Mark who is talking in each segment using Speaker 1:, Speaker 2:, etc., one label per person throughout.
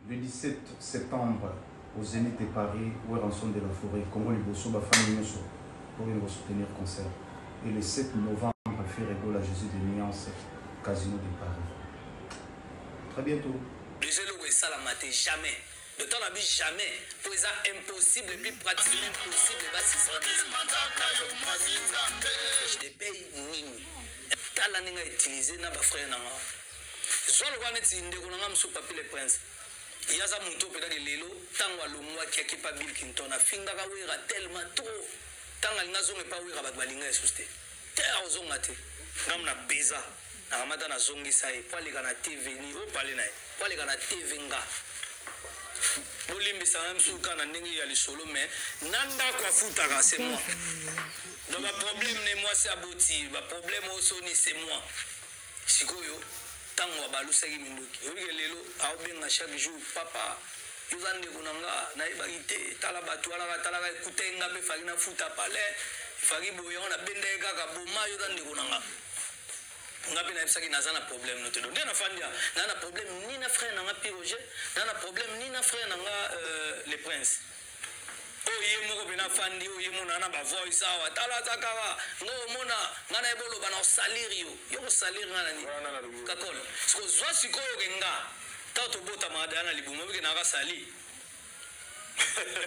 Speaker 1: Le 17 septembre, au Zénith de Paris, où est rançon de la forêt, Congo Liboso, famille pour nous soutenir concert. Et le 7 novembre, faire Ebola Jésus de Nuance, Casino de Paris. Très bientôt.
Speaker 2: Déjà, le ça la maté jamais. De temps la vie jamais. Pour ça impossible et puis pratiquement impossible. Je te paye nini. T'as la ninga utilisé na ba frère na moi. Soit le one est inde qu'on a mis sur papier le prince. Il y a ça mon top là de l'élo. Tant que le mois qui a qui pas Bill Clinton a finga ka wera tellement trop. Tant que na zone pas wera ba balinga esuste. Terre aux ongate. Ngam na beza. Na kamata na zongi sai. Pale kana TV ni o pale na. Pale kana TV nga. Bolimbi ça même sous quand on est à l'isolo mais nanda quoi foutre c'est moi. Donc le problème n'est moi c'est abouti, le problème aussi c'est moi. Sikoyo tant on va balusa qui minduki. Obi lelo a obenga chaque jour papa. Yuzande kunanga na ibagite tala batu ala tala écouter nga pe fagi na futa pale. Fagi boyo na bende kaka boma yuzande kunanga. Ngapi na ebisaki naza na problème no tedo ndena fandia na problème ni na frère nanga Piroger na problème ni na frère nanga le prince o ye moko bina fandi o ye mona na ba voice awa tala zakawa ngo mona ngana ebolo bana salaire yo salaire ngana ni kakol sko zwa sikoyo kenga tato bota madana libuma bike na ka sali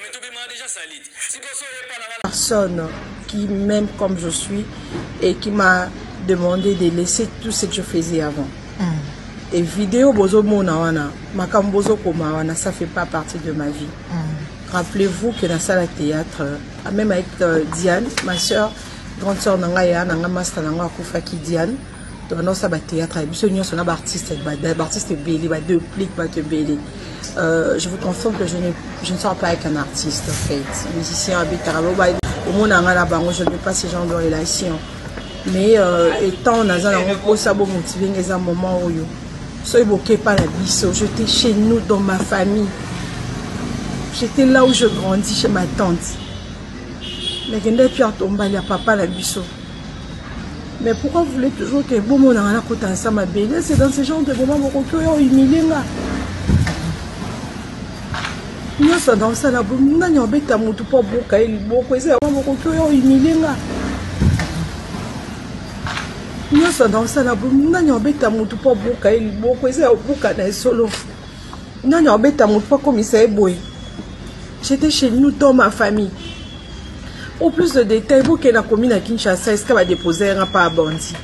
Speaker 2: mais tu m'as déjà sali siko so ye pas la
Speaker 3: personne qui m'aime comme je suis et qui m'a demandé de laisser tout ce que je faisais avant. Et vidéo bozo mona wana, makambozo koma wana, ça fait pas partie de ma vie. Rappelez-vous que dans la salle de théâtre, même avec Diane, ma soeur, grande soeur nanga ya nanga master nanga kufaki Diane, dans notre théâtre, nous sommes artistes belé, deux pliques, de belé. Je vous confirme que je ne sors pas avec un artiste en fait. Musicien habite à au monde je ne veux pas ce genre de relation. Mais étant dans un repos, ça va motiver les moments où je ne pas la biso. J'étais chez nous, dans ma famille. J'étais là où je grandis, chez ma tante. Mais quand je suis tombé, il n'y a papa la biso. Mais pourquoi vous voulez toujours que bon monde a côté ensemble belle? C'est dans ce genre de moments où on est humilié là. Nous sommes dans ça là, nous n'avons pas de moto pour boka il beaucoup c'est vraiment beaucoup humilié là. Nous sommes dans ça là, nous n'avons pas de moto pour boka il beaucoup c'est boka na solo. Nous n'avons pas de moto pour commissaire boy. J'étais chez nous dans ma famille. Au plus de détails, vous que la commune à Kinshasa, est-ce qu'elle va déposer un pas à Bandi?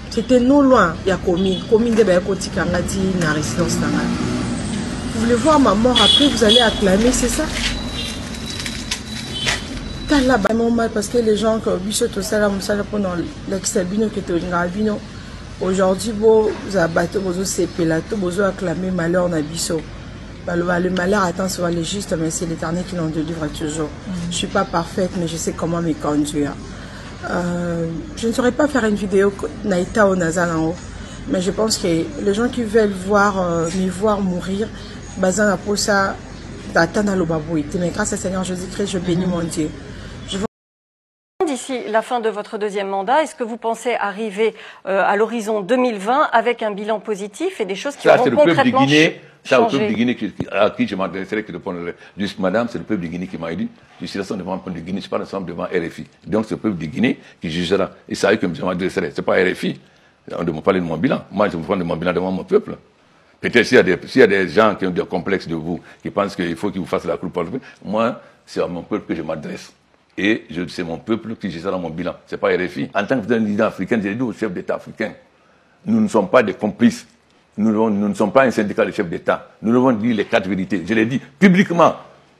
Speaker 3: C'était non loin, il y a commune de Bayakoti Kangati, na résidence Tanga. Vous voulez voir ma mort après, vous allez acclamer, c'est ça? T'as là vraiment mal parce que les gens, comme Bichot, tout ça, pendant l'ex-albino qui était au Ngarabino, aujourd'hui, vous avez battu, vous avez pélato, vous avez acclamé malheur na Bichot. Le malheur attend souvent les justes, mais c'est l'Éternel qui l'en délivre toujours. Je ne suis pas parfaite, mais je sais comment me conduire. Je ne saurais pas faire une vidéo Naïta au Nazal en haut, mais je pense que les gens qui veulent me voir mourir, bazan à posa, d'attendre le babouité. Mais grâce à Seigneur Jésus-Christ, je bénis mon Dieu.
Speaker 4: D'ici la fin de votre deuxième mandat, est-ce que vous pensez arriver à l'horizon 2020 avec un bilan positif et des choses qui auront concrètement changé?
Speaker 5: Ça, le peuple de Guinée à qui je m'adresserai que répondre juste madame, c'est le peuple de Guinée qui m'a dit, je suis là devant le peuple de Guinée, je suis pas ensemble devant RFI. Donc c'est le peuple de Guinée qui jugera. Et ça, que je m'adresserai. C'est pas RFI. On ne me parle de mon bilan. Moi, je me parle de mon bilan devant mon peuple. Peut-être s'il y a des gens qui ont des complexes de vous, qui pensent qu'il faut qu'ils vous fassent la cour pour le peuple, moi, c'est à mon peuple que je m'adresse. Et c'est mon peuple qui gère mon bilan. C'est pas RFI. En tant que président africain, j'ai dit aux chefs d'État africains, nous ne sommes pas des complices. Nous ne sommes pas un syndicat de chefs d'État. Nous devons dire les 4 vérités. Je l'ai dit publiquement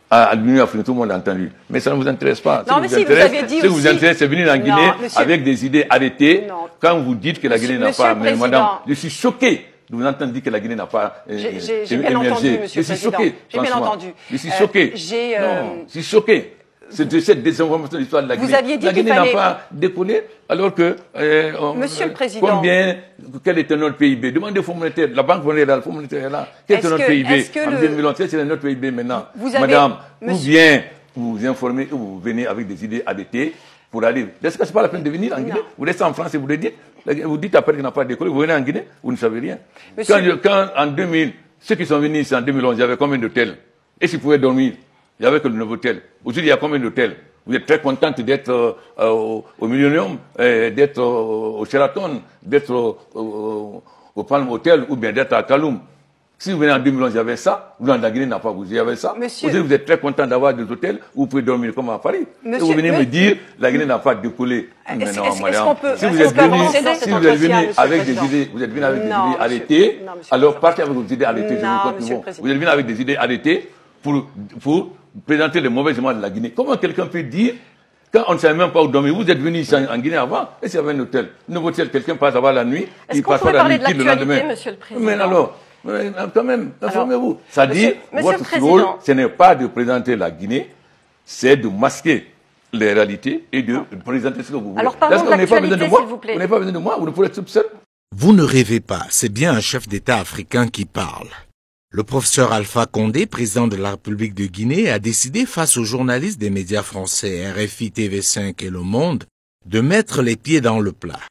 Speaker 5: à l'Union africaine, tout le monde a entendu. Mais ça ne vous intéresse pas.
Speaker 4: Non, mais si, vous avez dit aussi...
Speaker 5: Ce qui vous intéresse, c'est venir en Guinée avec des idées arrêtées.
Speaker 4: Non.
Speaker 5: Quand vous dites que la Guinée n'a pas... Mais madame, je suis choqué de vous entendre dire que la Guinée n'a pas
Speaker 4: J'ai bien entendu, monsieur le Président. J'ai bien entendu.
Speaker 5: Je suis choqué. Non, je suis choqué. C'est de cette désinformation de l'histoire de la Guinée.
Speaker 4: Vous aviez dit
Speaker 5: la Guinée n'a pas décollé, alors que...
Speaker 4: Monsieur le Président...
Speaker 5: Quel était notre PIB? Demandez au Fonds monétaire. La Banque monétaire, le Fonds monétaire est là. Quel était notre PIB en 2011? Quel est notre PIB maintenant? Madame, ou bien vous vous informez, ou vous venez avec des idées arrêtées pour aller... Est-ce que ce n'est pas la peine de venir en Guinée? Vous restez en France et vous le dites. Vous dites après qu'il n'a pas décollé, vous venez en Guinée, vous ne savez rien. Quand en 2000, ceux qui sont venus ici en 2011, il y avait combien d'hôtels? Et s'ils pouvaient dormir? Il n'y avait que le nouveau hôtel. Aujourd'hui, il y a combien d'hôtels? Vous êtes très contente d'être au Millennium, d'être au Sheraton, d'être au Palm Hotel ou bien d'être à Kaloum. Si vous venez en 2011, il y avait ça. Vous, dans la Guinée, n'a pas vous, il y avait ça. Aujourd'hui, vous êtes très content d'avoir des hôtels où vous pouvez dormir comme à Paris. Et vous venez me dire, la Guinée n'a pas décollé. Mais non, madame. Si vous êtes venu avec des idées, vous êtes venu avec des idées arrêtées, alors partez avec vos idées arrêtées. Vous êtes venu avec des idées arrêtées pour présenter les mauvais éléments de la Guinée. Comment quelqu'un peut dire, quand on ne savait même pas où dormir, vous êtes venu ici en Guinée avant, et s'il y avait un hôtel, nouveau hôtel, quelqu'un passe avant la nuit,
Speaker 4: il passe pas la nuit, le lendemain. Monsieur le Président.
Speaker 5: Mais alors, quand même, informez-vous. Ça dit, votre rôle, ce n'est pas de présenter la Guinée, c'est de masquer les réalités et de présenter ce que vous voulez.
Speaker 4: Alors parlons de l'actualité, s'il vous plaît.
Speaker 5: Vous n'avez pas besoin de moi, vous ne pouvez être tout seul.
Speaker 6: Vous ne rêvez pas, c'est bien un chef d'État africain qui parle. Le professeur Alpha Condé, président de la République de Guinée, a décidé face aux journalistes des médias français RFI, TV5 et Le Monde de mettre les pieds dans le plat.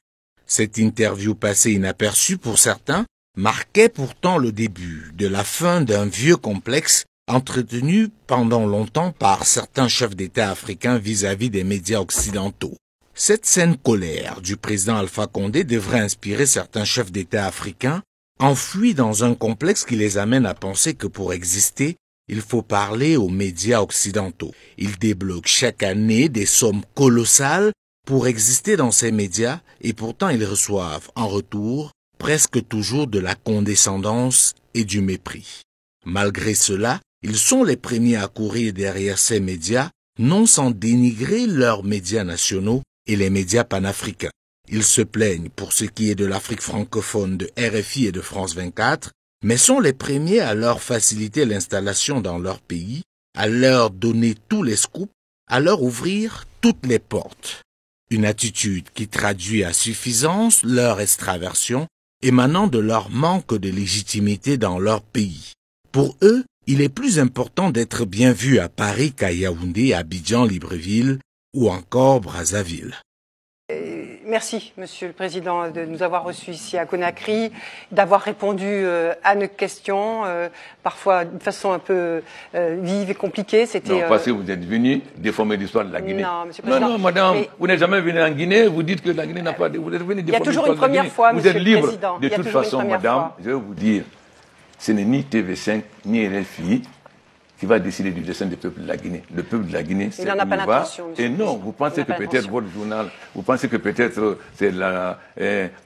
Speaker 6: Cette interview passée inaperçue pour certains marquait pourtant le début de la fin d'un vieux complexe entretenu pendant longtemps par certains chefs d'État africains vis-à-vis des médias occidentaux. Cette saine colère du président Alpha Condé devrait inspirer certains chefs d'État africains enfouis dans un complexe qui les amène à penser que pour exister, il faut parler aux médias occidentaux. Ils débloquent chaque année des sommes colossales pour exister dans ces médias et pourtant ils reçoivent en retour presque toujours de la condescendance et du mépris. Malgré cela, ils sont les premiers à courir derrière ces médias, non sans dénigrer leurs médias nationaux et les médias panafricains. Ils se plaignent pour ce qui est de l'Afrique francophone de RFI et de France 24, mais sont les premiers à leur faciliter l'installation dans leur pays, à leur donner tous les scoops, à leur ouvrir toutes les portes. Une attitude qui traduit à suffisance leur extraversion émanant de leur manque de légitimité dans leur pays. Pour eux, il est plus important d'être bien vu à Paris qu'à Yaoundé, Abidjan, Libreville ou encore Brazzaville.
Speaker 4: Merci, Monsieur le Président, de nous avoir reçus ici à Conakry, d'avoir répondu à nos questions, parfois de façon un peu vive et compliquée.
Speaker 5: Non, parce que vous êtes venu déformer l'histoire de la Guinée.
Speaker 4: Non, Monsieur le Président.
Speaker 5: Non, madame, vous n'êtes jamais venu en Guinée, vous dites que la Guinée n'a pas... Vous êtes venu déformer l'histoire de la Guinée.
Speaker 4: Il y a toujours une première fois, Monsieur le Président.
Speaker 5: Vous êtes libre. De toute façon, madame, je vais vous dire, ce n'est ni TV5, ni RFI qui va décider du destin du peuple de la Guinée. Le peuple de la Guinée, c'est où il va. Et non, vous pensez que peut-être votre journal, vous pensez que peut-être c'est la...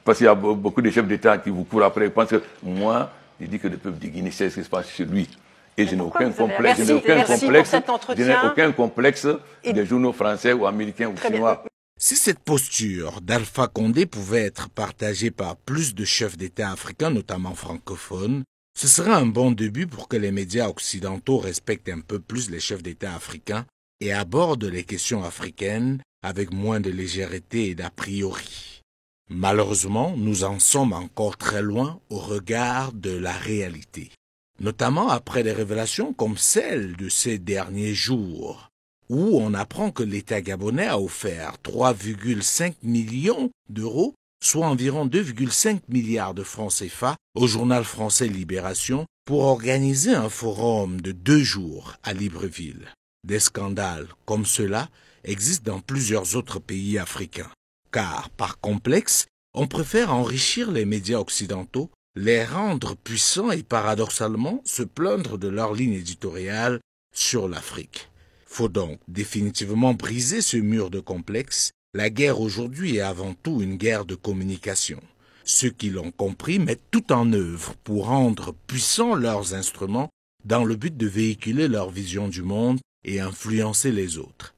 Speaker 5: parce qu'il y a beaucoup de chefs d'État qui vous courent après. Vous pensez que moi, je dis que le peuple de Guinée sait ce qui se passe chez lui. Et je n'ai aucun complexe. Je n'ai aucun complexe des journaux français ou américains ou chinois.
Speaker 6: Si cette posture d'Alpha Condé pouvait être partagée par plus de chefs d'État africains, notamment francophones, ce serait un bon début pour que les médias occidentaux respectent un peu plus les chefs d'État africains et abordent les questions africaines avec moins de légèreté et d'a priori. Malheureusement, nous en sommes encore très loin au regard de la réalité, notamment après des révélations comme celle de ces derniers jours, où on apprend que l'État gabonais a offert 3,5 millions d'euros, soit environ 2,5 milliards de francs CFA, au journal français Libération, pour organiser un forum de 2 jours à Libreville. Des scandales comme cela existent dans plusieurs autres pays africains, car, par complexe, on préfère enrichir les médias occidentaux, les rendre puissants et paradoxalement se plaindre de leur ligne éditoriale sur l'Afrique. Faut donc définitivement briser ce mur de complexe. La guerre aujourd'hui est avant tout une guerre de communication. Ceux qui l'ont compris mettent tout en œuvre pour rendre puissants leurs instruments dans le but de véhiculer leur vision du monde et influencer les autres.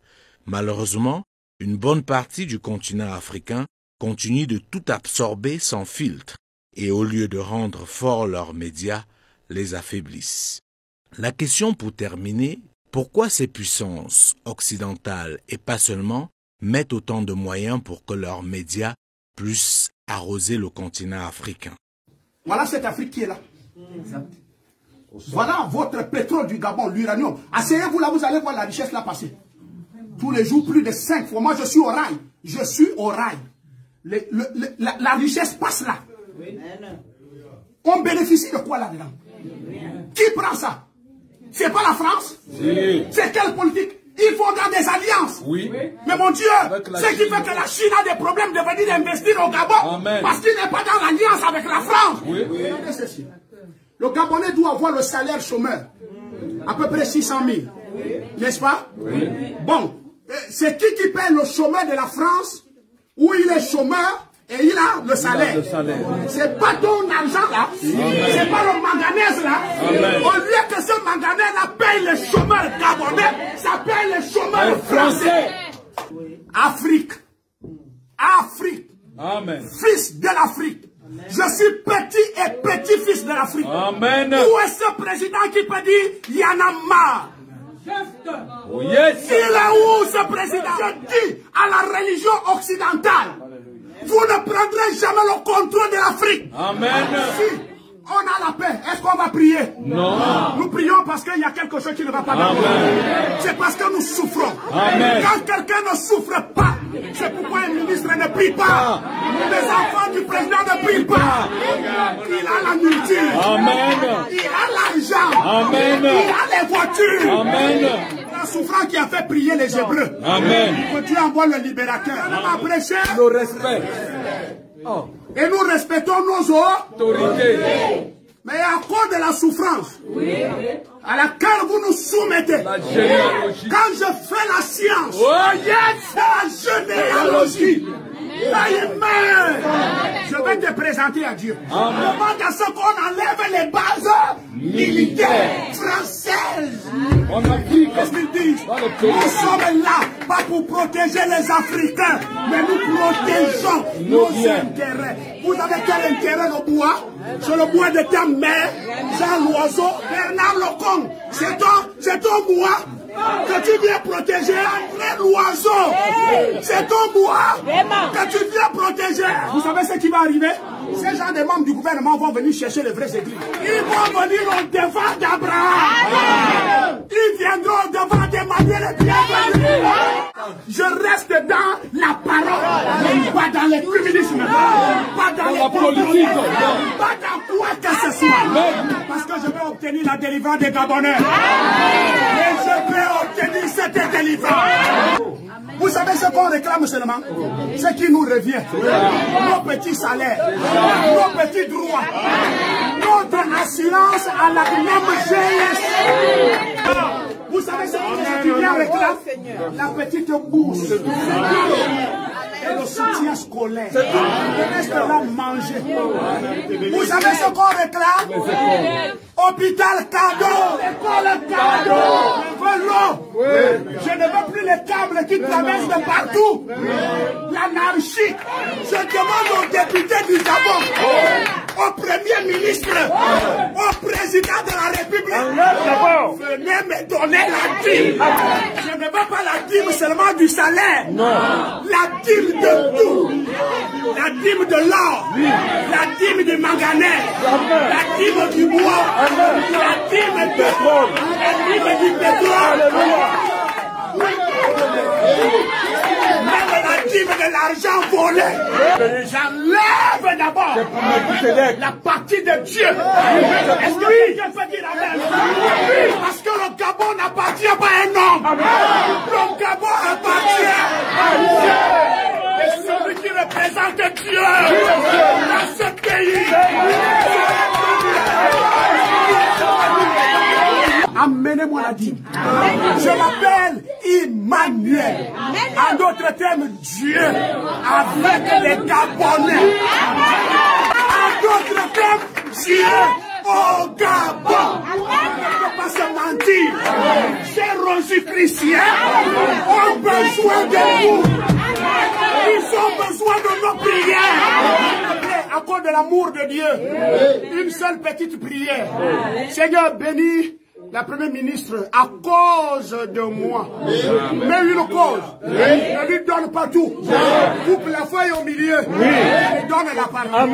Speaker 6: Malheureusement, une bonne partie du continent africain continue de tout absorber sans filtre et au lieu de rendre forts leurs médias, les affaiblissent. La question pour terminer, pourquoi ces puissances occidentales et pas seulement mettent autant de moyens pour que leurs médias puissent arroser le continent africain?
Speaker 7: Voilà cette Afrique qui est là. Voilà votre pétrole du Gabon, l'uranium. Asseyez-vous là, vous allez voir la richesse là passer. Tous les jours, plus de 5 fois. Moi, je suis au rail. Je suis au rail. La richesse passe là. On bénéficie de quoi là-dedans? Qui prend ça? C'est pas la France? C'est quelle politique? Il faudra des alliances. Oui. Mais mon Dieu, ce qui fait que la Chine a des problèmes de venir investir au Gabon. Amen. Parce qu'il n'est pas dans l'alliance avec la France. Oui. Regardez ceci. Le Gabonais doit avoir le salaire chômeur. À peu près 600 000. N'est-ce pas? Oui. Bon. C'est qui paie le chômeur de la France où il est chômeur et il a le salaire. C'est pas ton argent là. C'est pas le manganèse là. Amen. Au lieu que ce manganèse là paye les chômeurs gabonais, ça paye les chômeurs français. Afrique. Afrique. Amen. Fils de l'Afrique. Je suis petit et petit-fils de l'Afrique. Amen. Où est ce président qui peut dire il y en a marre? Oh yes. Il est où ce président? Je dis à la religion occidentale, vous ne prendrez jamais le contrôle de l'Afrique. Amen. Si on a la paix, est-ce qu'on va prier? Non. Nous prions parce qu'il y a quelque chose qui ne va pas bien. C'est parce que nous souffrons. Amen. Quand quelqu'un ne souffre pas, c'est pourquoi un ministre ne prie pas. Les enfants du président ne prient pas. Il a la nourriture. Amen. Il a l'argent. Amen. Il a les voitures. Amen. Un souffrant qui a fait prier les Hébreux. Amen. Que Dieu envoie le libérateur. On a prêché. Nos respects. Oh. Et nous respectons nos autorités. Mais à cause de la souffrance à laquelle vous nous soumettez, quand je fais la science, c'est la généalogie. Amen. Je vais te présenter à Dieu. Demande à ce qu'on enlève les bases militaires françaises. Qu'est-ce qu'ils disent? Nous sommes là, pas pour protéger les Africains, mais nous protégeons nos intérêts. Vous avez quel intérêt le bois? C'est le bois de ta mère, Jean Loiseau, Bernard Lecomte. C'est ton bois que tu viens protéger. André Loiseau, c'est ton bois que tu viens protéger. Vous savez ce qui va arriver? Ces gens des membres du gouvernement vont venir chercher les vraies églises. Ils vont venir au devant d'Abraham. Ils viendront au devant d'Emmanuel et bienvenue. Je reste dans la parole, pas dans les féminismes, pas dans les politiques, pas dans quoi que ce soit. Parce que je vais obtenir la délivrance des Gabonais. Et je vais obtenir cette délivrance. Vous savez ce qu'on réclame seulement? Ce qui nous revient. Nos petits salaires, nos petits droits, notre assurance à la MGS. Vous savez ce que les étudiants réclament? La petite bourse. Et le soutien scolaire. Le reste là, manger. Vous savez ce qu'on réclame? Hôpital cadeau, école cadeau, l'eau. Je ne veux plus les câbles qui traversent de partout. L'anarchie. Je demande aux députés du Gabon, au Premier ministre, au président de la République, venez me donner la dîme. Je ne veux pas la dîme seulement du salaire. La dîme de tout. La dîme de l'or. La dîme du manganèse. La dîme du bois. La dîme du pétrole. Même la dîme de l'argent volé. J'enlève d'abord la partie de Dieu. Est-ce que Dieu peut dire amen? Parce que le Gabon n'appartient pas à un homme. Le Gabon appartient à Dieu. Et celui qui représente Dieu dans ce pays. amenez-moi la dîme. Je m'appelle Emmanuel. En d'autres termes, Dieu avec les Gabonais. En d'autres termes, Dieu au Gabon. On ne peut pas se mentir. Chers Jésus-Chrétiens ont besoin de nous. Ils ont besoin de nos prières. À cause de l'amour de Dieu, une seule petite prière. Seigneur, bénis la première ministre à cause de moi. Mais une cause. Ne lui donne pas tout. Coupe la feuille au milieu. Et donne la parole.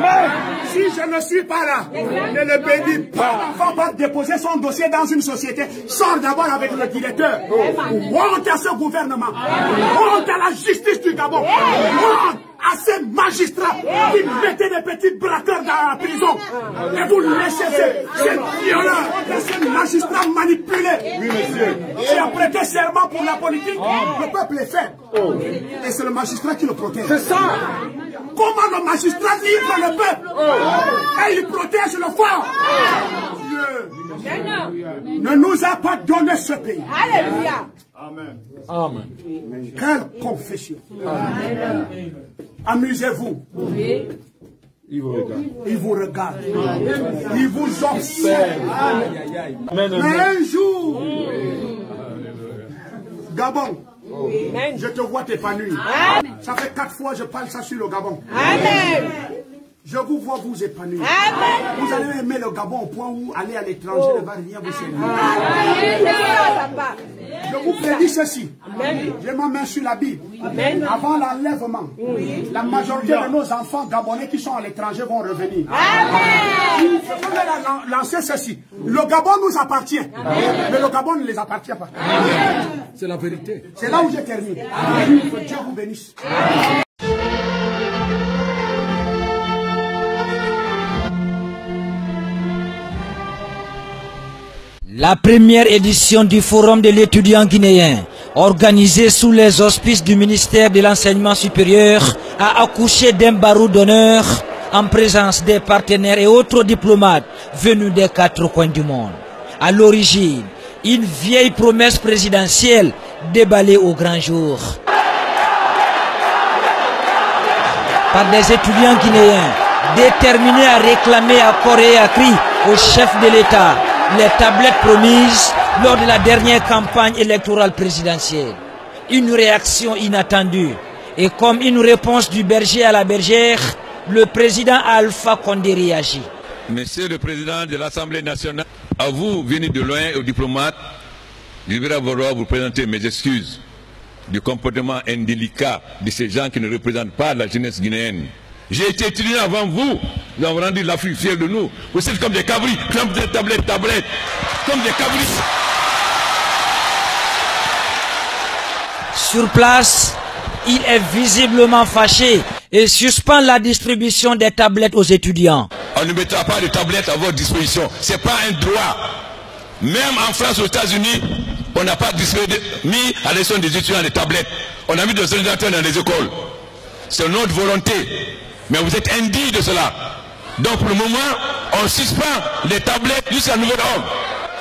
Speaker 7: Si je ne suis pas là, ne le bénis pas. L'enfant va déposer son dossier dans une société. Sors d'abord avec le directeur. Honte à ce gouvernement. Honte à la justice du Gabon. Honte à ces magistrats qui mettaient des petits braqueurs dans la prison. Et vous laissez ces violeurs, ces magistrats manipulés. Oui, monsieur. Qui a prêté serment pour la politique. Le peuple est faible. Et c'est le magistrat qui le protège. C'est ça. Comment le magistrat livre le peuple et il protège le fort. Dieu ne nous a pas donné ce pays. Alléluia. Amen. Amen. Quelle confession. Amen. Amusez-vous. Oui. Il vous regarde. Il vous regarde. Il vous observe. Mais un jour, Gabon, je te vois t'épanouir. Ça fait 4 fois que je parle ça sur le Gabon. Amen. Je vous vois vous épanouir. Amen. Vous allez aimer le Gabon au point où aller à l'étranger ne va rien vous servir. Je vous prédis ceci. J'ai ma main sur la Bible. Amen. Avant l'enlèvement, la majorité de nos enfants gabonais qui sont à l'étranger vont revenir. Amen. Je voulais lancer ceci. Le Gabon nous appartient. Mais le Gabon ne les appartient pas. C'est la vérité. C'est là où je termine. Que Dieu vous bénisse.
Speaker 8: La première édition du Forum de l'étudiant guinéen, organisée sous les auspices du ministère de l'Enseignement supérieur, a accouché d'un barreau d'honneur en présence des partenaires et autres diplomates venus des 4 coins du monde. À l'origine, une vieille promesse présidentielle déballée au grand jour. Par des étudiants guinéens déterminés à réclamer à corps et à cri au chef de l'État les tablettes promises lors de la dernière campagne électorale présidentielle. Une réaction inattendue. Et comme une réponse du berger à la bergère, le président Alpha Condé réagit.
Speaker 5: Monsieur le président de l'Assemblée nationale, à vous, venus de loin, aux diplomates, je vais vouloir vous présenter mes excuses du comportement indélicat de ces gens qui ne représentent pas la jeunesse guinéenne. J'ai été étudiant avant vous. Nous avons rendu l'Afrique fière de nous. Vous êtes comme des cabris, comme des tablettes, comme des cabris.
Speaker 8: Sur place, il est visiblement fâché et suspend la distribution des tablettes aux étudiants.
Speaker 5: On ne mettra pas de tablettes à votre disposition. Ce n'est pas un droit. Même en France, aux États-Unis, on n'a pas mis à l'élection des étudiants des tablettes. On a mis des ordinateurs dans les écoles. C'est notre volonté. Mais vous êtes indigne de cela. Donc pour le moment, on suspend les tablettes jusqu'à nouvel ordre.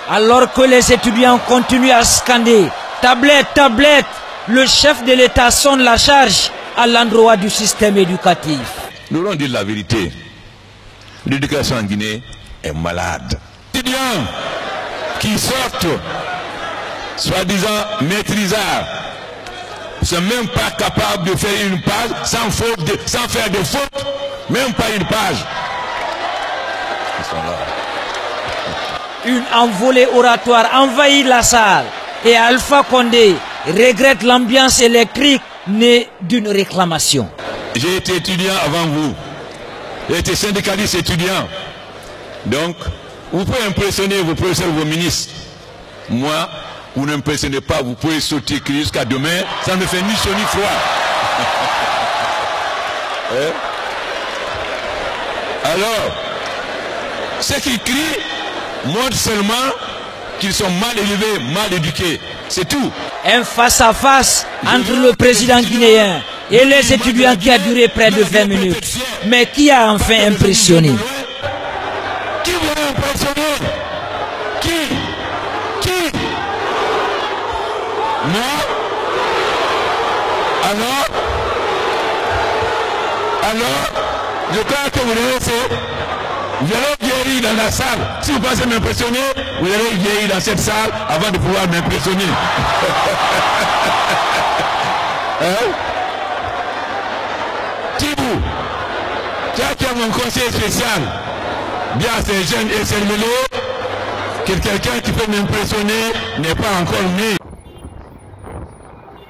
Speaker 8: Alors que les étudiants continuent à scander « Tablette, tablette », le chef de l'État sonne la charge à l'endroit du système éducatif.
Speaker 5: Nous allons dire la vérité. L'éducation en Guinée est malade. Les étudiants qui sortent, soi-disant maîtrisards, ne sont même pas capables de faire une page sans faire de faute, même pas une page. Ils sont là.
Speaker 8: Une envolée oratoire envahit la salle et Alpha Condé regrette l'ambiance électrique née d'une réclamation.
Speaker 5: J'ai été étudiant avant vous. J'ai été syndicaliste étudiant. Donc, vous pouvez impressionner vos professeurs, vos ministres. Moi, vous n'impressionnez pas, vous pouvez sauter jusqu'à demain, ça ne me fait ni chaud ni froid. Alors, ceux qui crient montrent seulement qu'ils sont mal élevés, mal éduqués. C'est tout.
Speaker 8: Un face-à-face entre le président guinéen et les étudiants qui a duré près de 20 minutes. Mais qui a enfin impressionné?
Speaker 5: Qui vous a impressionné? Qui? Alors, je crois que vous devez essayer. Vous allez vieillir dans la salle. Si vous pensez m'impressionner, vous allez vieillir dans cette salle avant de pouvoir m'impressionner. Hein? Tibou, toi qui es mon conseiller spécial, bien ces jeunes et ces mélos, que quelqu'un qui peut m'impressionner n'est pas encore né.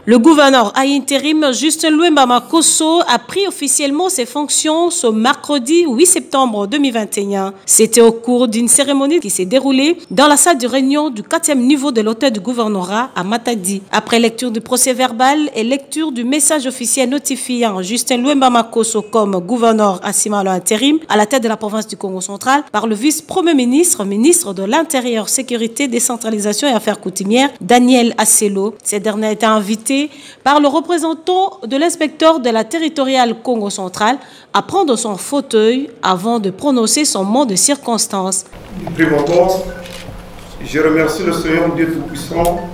Speaker 9: Le gouverneur à intérim Justin Luemba Makosso a pris officiellement ses fonctions ce mercredi 8 septembre 2021. C'était au cours d'une cérémonie qui s'est déroulée dans la salle de réunion du 4e niveau de l'hôtel du gouvernorat à Matadi. Après lecture du procès verbal et lecture du message officiel notifiant Justin Luemba Makosso comme gouverneur à intérim à la tête de la province du Congo central par le vice-premier ministre, ministre de l'Intérieur, Sécurité, Décentralisation et Affaires coutumières, Daniel Asselo. Ces derniers étaient invités par le représentant de l'inspecteur de la territoriale Congo central à prendre son fauteuil avant de prononcer son mot de circonstance.
Speaker 10: Prime abord, je remercie le Seigneur Dieu Tout-Puissant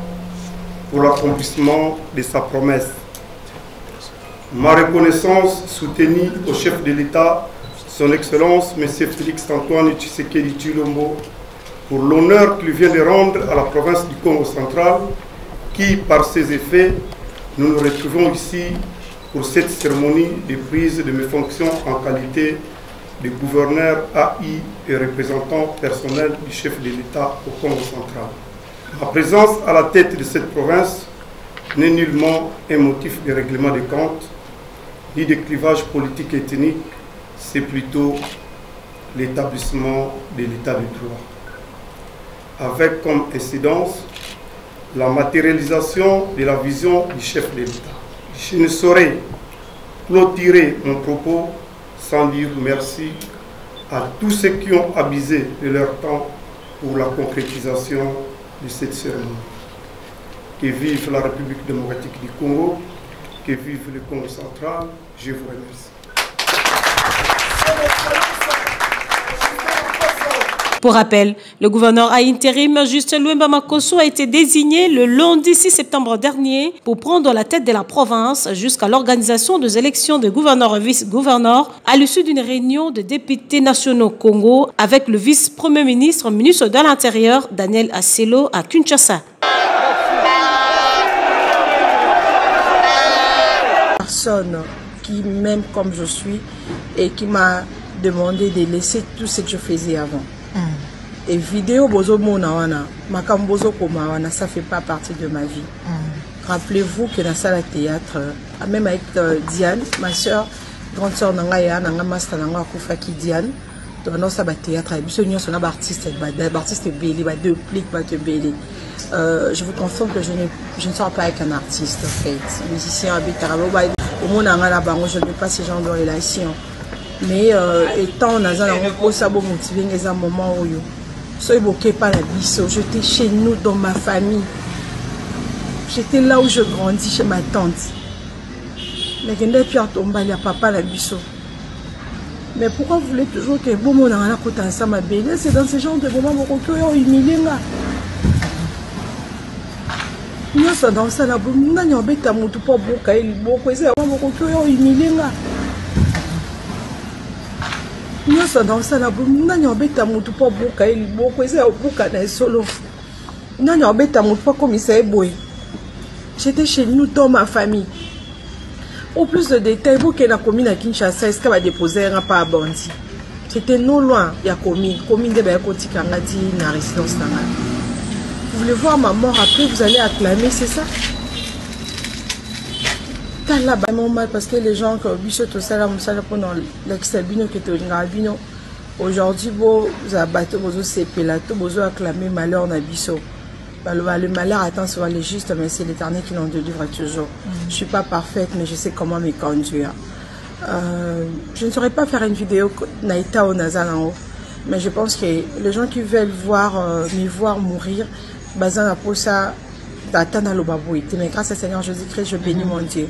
Speaker 10: pour l'accomplissement de sa promesse. Ma reconnaissance soutenue au chef de l'État, son Excellence, M. Félix Antoine Tshisekedi Tshilombo, pour l'honneur qu'il vient de rendre à la province du Congo central, qui, par ses effets, nous nous retrouvons ici pour cette cérémonie de prise de mes fonctions en qualité de gouverneur AI et représentant personnel du chef de l'État au Congo central. Ma présence à la tête de cette province n'est nullement un motif de règlement de comptes, ni de clivage politique et ethnique, c'est plutôt l'établissement de l'État de droit. Avec comme incidence la matérialisation de la vision du chef de l'État. Je ne saurais clôturer mon propos sans dire merci à tous ceux qui ont abusé de leur temps pour la concrétisation de cette cérémonie. Que vive la République démocratique du Congo, que vive le Congo central, je vous remercie.
Speaker 9: Pour rappel, le gouverneur à intérim Justin Luemba Makosso a été désigné le lundi 6 septembre dernier pour prendre la tête de la province jusqu'à l'organisation des élections de gouverneur et vice-gouverneur à l'issue d'une réunion de députés nationaux Congo avec le vice-premier ministre, ministre de l'Intérieur, Daniel Asselo à Kinshasa.
Speaker 3: Personne qui m'aime comme je suis et qui m'a demandé de laisser tout ce que je faisais avant. Et vidéo bozo monawana, makam bozo komawana, ça fait pas partie de ma vie. Rappelez-vous que dans la salle de théâtre, même avec Diane, ma soeur, grande soeur Nangaya, Nanga Master Nanga Koufaki Diane, dans la salle de théâtre, nous sommes artistes, belé, deux pliques, belé. Je vous confirme que je ne sors pas avec un artiste, en fait. Musicien, au monde je ne veux pas ce genre de relation. Mais étant dans un moment où j'étais chez nous, dans ma famille. J'étais là où je grandis, chez ma tante. Mais pourquoi vous voulez toujours que bon monde a côté ensemble belle? C'est dans ce genre de moments que vous humiliez. Nous sommes dans ça, nous avons bête à moutou pour boka et beaucoup c'est vraiment que vous humiliez. Nous sommes dans ça, nous avons bête à moutou pour boka et beaucoup c'est boka na solo. Nous avons bête à moutou pour commissaire boy. J'étais chez nous dans ma famille. Au plus de détails, vous qui avez la commune à Kinshasa, est-ce qu'elle va déposer un pas à Bandi? C'était non loin, il y a commune de Bayakoti Kangadi, na résidence Nanga. Vous voulez voir ma mort après, vous allez acclamer, c'est ça? T'as là vraiment mal parce que les gens, comme Bichot, tout ça, pendant l'ex-albino qui était au Ningabino, aujourd'hui, vous avez battu, vous avez acclamé malheur na Bichot. Le malheur attend souvent les justes, mais c'est l'Éternel qui l'en délivre toujours. Je ne suis pas parfaite, mais je sais comment me conduire. Je ne saurais pas faire une vidéo Naïta au Nazan en haut, mais je pense que les gens qui veulent me voir mourir, basant la peau ça, d'attendre le babouille. Mais grâce à Seigneur Jésus-Christ, je bénis mon Dieu.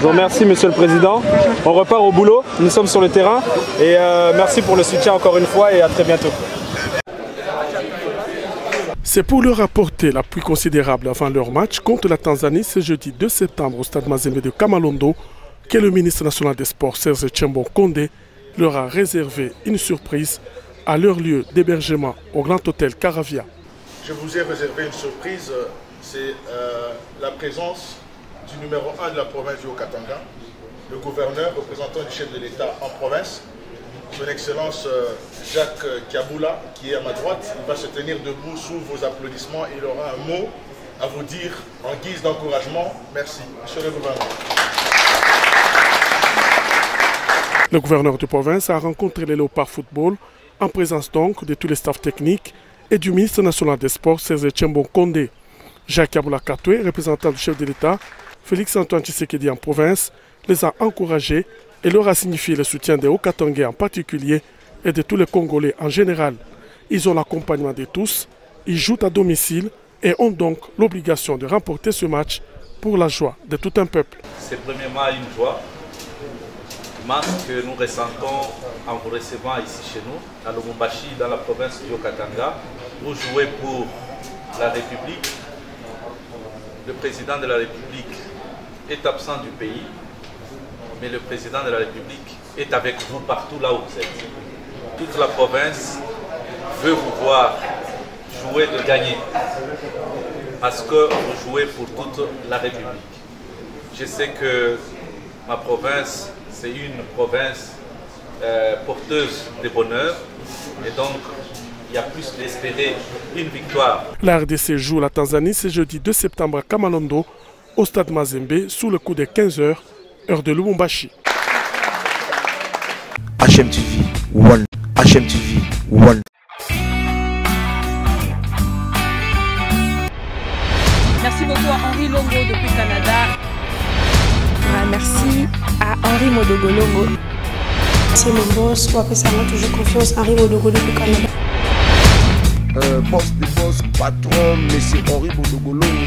Speaker 11: Je vous remercie, Monsieur le Président. On repart au boulot, nous sommes sur le terrain et merci pour le soutien encore une fois et à très bientôt.
Speaker 12: C'est pour leur apporter la plus considérable avant leur match contre la Tanzanie ce jeudi 2 septembre au stade Mazembe de Kamalondo que le ministre national des Sports, Serge Tchembo Kondé, leur a réservé une surprise à leur lieu d'hébergement au Grand Hôtel Caravia.
Speaker 13: Je vous ai réservé une surprise, c'est la présence du numéro 1 de la province du Haut-Katanga, le gouverneur représentant du chef de l'État en province, son Excellence Jacques Kaboula, qui est à ma droite. Il va se tenir debout sous vos applaudissements et il aura un mot à vous dire en guise d'encouragement. Merci, monsieur le gouverneur.
Speaker 12: Le gouverneur de province a rencontré les Léopards Football en présence donc de tous les staffs techniques et du ministre national des Sports, Serge Tchembo Kondé. Jacques Kaboula Katoué, représentant du chef de l'État, Félix-Antoine Tshisekedi en province, les a encouragés et leur a signifié le soutien des Hauts-Katangais en particulier et de tous les Congolais en général. Ils ont l'accompagnement de tous, ils jouent à domicile et ont donc l'obligation de remporter ce match pour la joie de tout un peuple.
Speaker 14: C'est premièrement une joie immense que nous ressentons en vous recevant ici chez nous, à Lubumbashi, dans la province du Haut-Katanga, pour jouer pour la République. Le président de la République est absent du pays, mais le président de la République est avec vous partout là où vous êtes. Toute la province veut vous voir jouer de gagner, parce que vous jouez pour toute la République. Je sais que ma province, c'est une province porteuse de bonheur, et donc il y a plus d'espérer une victoire.
Speaker 12: La RDC joue la Tanzanie ce jeudi 2 septembre à Kamalondo, au stade Mazembe, sous le coup de 15h, heure de Lubumbashi.
Speaker 6: HMTV One. HMTV One.
Speaker 9: Merci beaucoup à Henri Longo depuis Canada.
Speaker 15: Merci à Henri Modogolongo. C'est mon boss, pour après ça m'a toujours confiance, Henri Modogolongo depuis Canada.
Speaker 16: Boss des boss, patron, monsieur Henri Modogolongo.